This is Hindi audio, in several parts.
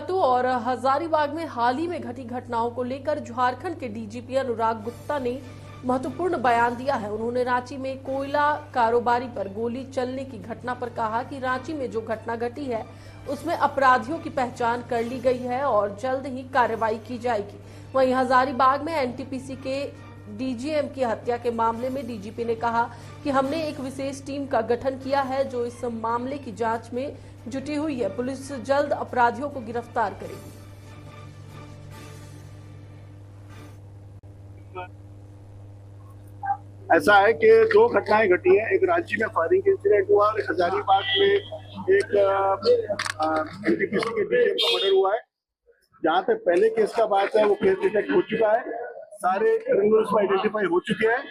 बातों और हजारीबाग में हाल ही में घटी घटनाओं को लेकर झारखंड के डीजीपी अनुराग गुप्ता ने महत्वपूर्ण बयान दिया है। उन्होंने रांची में कोयला कारोबारी पर गोली चलने की घटना पर कहा कि रांची में जो घटना घटी है उसमें अपराधियों की पहचान कर ली गई है और जल्द ही कार्रवाई की जाएगी। वहीं हजारीबाग में एनटीपीसी के डीजीएम की हत्या के मामले में डीजीपी ने कहा कि हमने एक विशेष टीम का गठन किया है जो इस मामले की जांच में जुटी हुई है। पुलिस जल्द अपराधियों को गिरफ्तार करेगी। ऐसा है कि दो घटनाएं घटी हैं, एक रांची में फायरिंग इंसिडेंट हुआ और हजारीबाग में एक एनटीपीसी के डीजीएम का मर्डर हुआ है। जहां तक पहले केस का बात है वो केस डिटेक्ट हो चुका है, सारे क्रिमिनल्स को आइडेंटिफाई हो चुके हैं।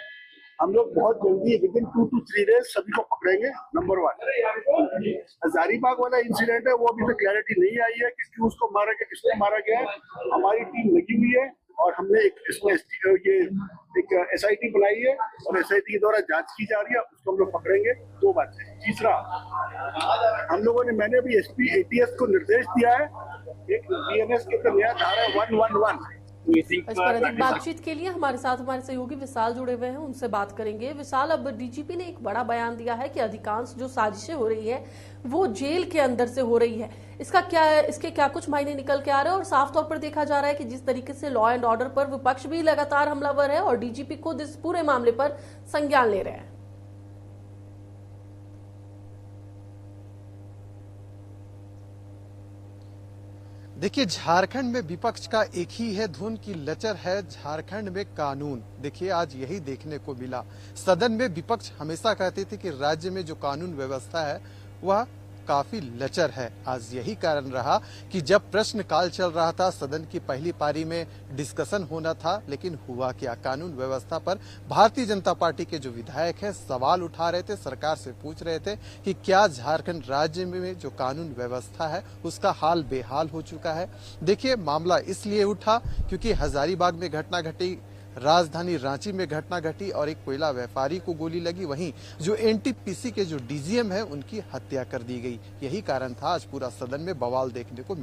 हम लोग बहुत जल्दी विद इन 2 to 3 डेज सभी को पकड़ेंगे। नंबर 1 हजारीबाग वाला इंसिडेंट है वो अभी तक क्लैरिटी नहीं आई है कि क्यों उसको मारा गया, किसने मारा गया है। हमारी टीम लगी हुई है और हमने एक एसआईटी बनाई है और एसआईटी के द्वारा जांच की जा रही है, उसको हम लोग पकड़ेंगे। 2 बात है। तीसरा, मैंने अभी एसपी एटीएस को निर्देश दिया है, एक बीएनएस के नया धारा है 111। इस पर अधिक बातचीत के लिए हमारे साथ हमारे सहयोगी विशाल जुड़े हुए हैं, उनसे बात करेंगे। विशाल, अब डीजीपी ने एक बड़ा बयान दिया है कि अधिकांश जो साजिशें हो रही है वो जेल के अंदर से हो रही है। इसके क्या कुछ मायने निकल के आ रहे हैं? और साफ तौर पर देखा जा रहा है कि जिस तरीके से लॉ एंड ऑर्डर पर विपक्ष भी लगातार हमलावर है और डीजीपी खुद इस पूरे मामले पर संज्ञान ले रहे हैं। देखिए, झारखंड में विपक्ष का एक ही है धुन की लचर है झारखंड में कानून। देखिए, आज यही देखने को मिला। सदन में विपक्ष हमेशा कहते थे कि राज्य में जो कानून व्यवस्था है वह काफी लचर है। आज यही कारण रहा कि जब प्रश्नकाल चल रहा था, सदन की पहली पारी में डिस्कशन होना था, लेकिन हुआ क्या? कानून व्यवस्था पर भारतीय जनता पार्टी के जो विधायक हैं सवाल उठा रहे थे, सरकार से पूछ रहे थे कि क्या झारखंड राज्य में जो कानून व्यवस्था है उसका हाल बेहाल हो चुका है। देखिए, मामला इसलिए उठा क्योंकि हजारीबाग में घटना घटी, राजधानी रांची में घटना घटी और एक कोयला व्यापारी को गोली लगी। वहीं जो एनटीपीसी के जो डीजीएम है उनकी हत्या कर दी गई। यही कारण था आज पूरा सदन में बवाल देखने को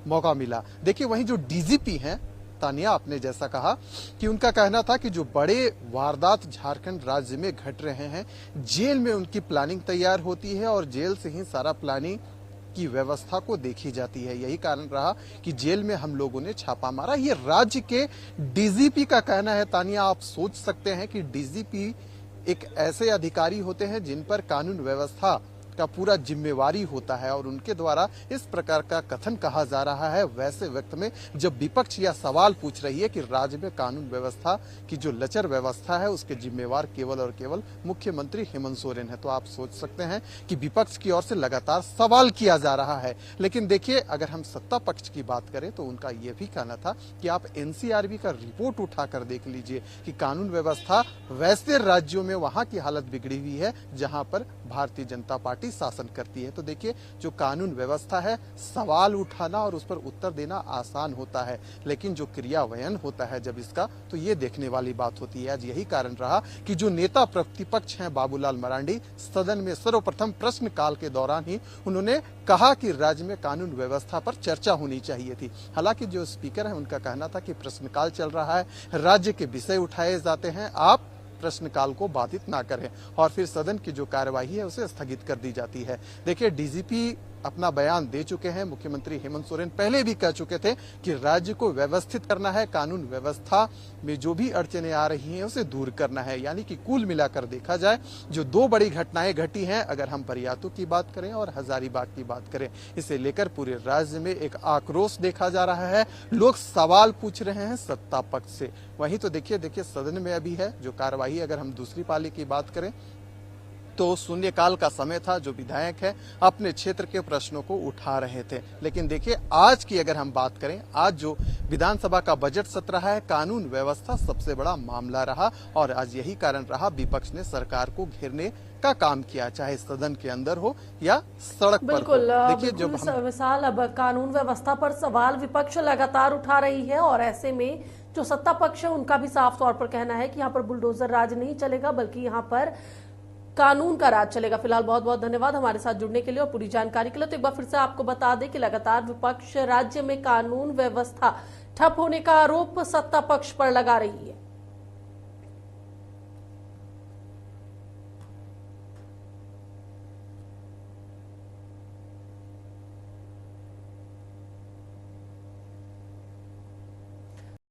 मौका मिला। देखिए, वहीं जो डीजीपी हैं तानिया, आपने जैसा कहा कि उनका कहना था कि जो बड़े वारदात झारखंड राज्य में घट रहे हैं, जेल में उनकी प्लानिंग तैयार होती है और जेल से ही सारा प्लानिंग की व्यवस्था को देखी जाती है। यही कारण रहा कि जेल में हम लोगों ने छापा मारा। ये राज्य के डीजीपी का कहना है। तानिया, आप सोच सकते हैं कि डीजीपी एक ऐसे अधिकारी होते हैं जिन पर कानून व्यवस्था का पूरा जिम्मेवारी होता है और उनके द्वारा इस प्रकार का कथन कहा जा रहा है वैसे वक्त में जब विपक्ष यह सवाल पूछ रही है कि राज्य में कानून व्यवस्था की जो लचर व्यवस्था है उसके जिम्मेवार केवल और केवल मुख्यमंत्री हेमंत सोरेन है। तो आप सोच सकते हैं कि विपक्ष की ओर से लगातार सवाल किया जा रहा है। लेकिन देखिए, अगर हम सत्ता पक्ष की बात करें तो उनका यह भी कहना था कि आप एनसीआरबी का रिपोर्ट उठाकर देख लीजिए कि कानून व्यवस्था वैसे राज्यों में वहां की हालत बिगड़ी हुई है जहां पर भारतीय जनता पार्टी शासन करती है। तो देखिए, जो कानून व्यवस्था है, सवाल उठाना और उस पर उत्तर देना आसान होता है, लेकिन जो क्रियान्वयन होता है जब इसका, तो ये देखने वाली बात होती है। आज यही कारण रहा कि जो नेता प्रतिपक्ष हैं बाबूलाल मरांडी, सदन में सर्वप्रथम प्रश्नकाल के दौरान ही उन्होंने कहा कि राज्य में कानून व्यवस्था पर चर्चा होनी चाहिए थी। हालांकि जो स्पीकर है उनका कहना था कि प्रश्नकाल चल रहा है, राज्य के विषय उठाए जाते हैं, आप प्रश्नकाल को बाधित ना करें और फिर सदन की जो कार्यवाही है उसे स्थगित कर दी जाती है। देखिए, डीजीपी अपना बयान दे चुके हैं। मुख्यमंत्री हेमंत सोरेन पहले भी कह चुके थे कि राज्य को व्यवस्थित करना है, कानून व्यवस्था में जो भी अड़चने आ रही हैं उसे दूर करना है। यानी कि कुल मिलाकर देखा जाए, जो 2 बड़ी घटनाएं घटी हैं, अगर हम बरियातू की बात करें और हजारीबाग की बात करें, इसे लेकर पूरे राज्य में एक आक्रोश देखा जा रहा है। लोग सवाल पूछ रहे हैं सत्ता पक्ष से। वहीं तो देखिए सदन में अभी है जो कार्यवाही, अगर हम दूसरी पाली की बात करें तो शून्यकाल का समय था। जो विधायक है अपने क्षेत्र के प्रश्नों को उठा रहे थे। लेकिन देखिए, आज की अगर हम बात करें, आज जो विधानसभा का बजट सत्र रहा है, कानून व्यवस्था सबसे बड़ा मामला रहा और आज यही कारण रहा विपक्ष ने सरकार को घेरने का काम किया, चाहे सदन के अंदर हो या सड़क पर हो। देखिए, जब विशाल, अब कानून व्यवस्था पर सवाल विपक्ष लगातार उठा रही है और ऐसे में जो सत्ता पक्ष है उनका भी साफ तौर पर कहना है कि यहाँ पर बुलडोजर राज नहीं चलेगा, बल्कि यहाँ पर कानून का राज चलेगा। फिलहाल बहुत बहुत धन्यवाद हमारे साथ जुड़ने के लिए और पूरी जानकारी के लिए। तो एक बार फिर से आपको बता दें कि लगातार विपक्ष राज्य में कानून व्यवस्था ठप होने का आरोप सत्ता पक्ष पर लगा रही है।